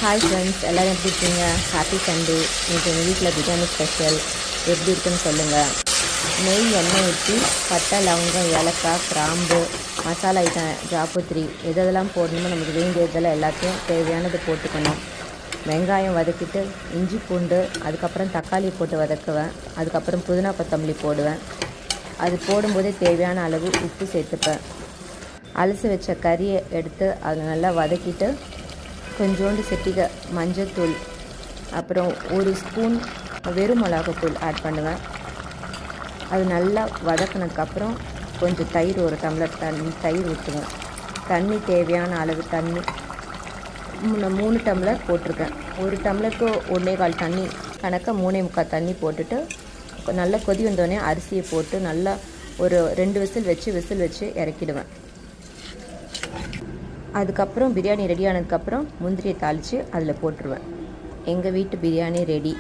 Hi friends, எல்லோரும் எப்படி இருக்கீங்க? Happy Sunday. இன்றைக்கி எங்கள் வீட்டில் பிரியாணி ஸ்பெஷல் எப்படி இருக்குன்னு சொல்லுங்கள். நெய் எண்ணெய் ஊற்றி பட்டை, லவங்கம், ஏலக்காய், கிராம்பு, மசாலா ஐட்டம், ஜாப்பத்திரி எதெல்லாம் போடணுமோ நமக்கு வேண்டியதெல்லாம் எல்லாத்தையும் தேவையானது போட்டுக்கணும். வெங்காயம் வதக்கிட்டு இஞ்சி பூண்டு, அதுக்கப்புறம் தக்காளி போட்டு வதக்குவேன். அதுக்கப்புறம் புதினா கொத்தமல்லி போடுவேன். அது போடும்போதே தேவையான அளவு உப்பு சேர்த்துப்பேன். அலசி வச்ச கறியை எடுத்து அதில் நல்லா வதக்கிட்டு கொஞ்சோண்டு செட்டிகை மஞ்சத்தூள், அப்புறம் ஒரு ஸ்பூன் வெறும் மிளகாத்தூள் ஆட் பண்ணுவேன். அது நல்லா வதக்கினதுக்கப்புறம் கொஞ்சம் தயிர், ஒரு டம்ளர் தயிர் ஊற்றுவேன். தண்ணி தேவையான அளவு தண்ணி 3 டம்ளர் போட்டிருக்கேன். ஒரு டம்ளருக்கு 1.25 தண்ணி கணக்காக 3.25 தண்ணி போட்டுட்டு நல்லா கொதி வந்தோடனே அரிசியை போட்டு நல்லா ஒரு 2 விசில் வச்சு இறக்கிடுவேன். அதுக்கப்புறம் பிரியாணி ரெடி ஆனதுக்கப்புறம் முந்திரியை தாளித்து அதில் போட்டுருவேன். எங்கள் வீட்டு பிரியாணி ரெடி.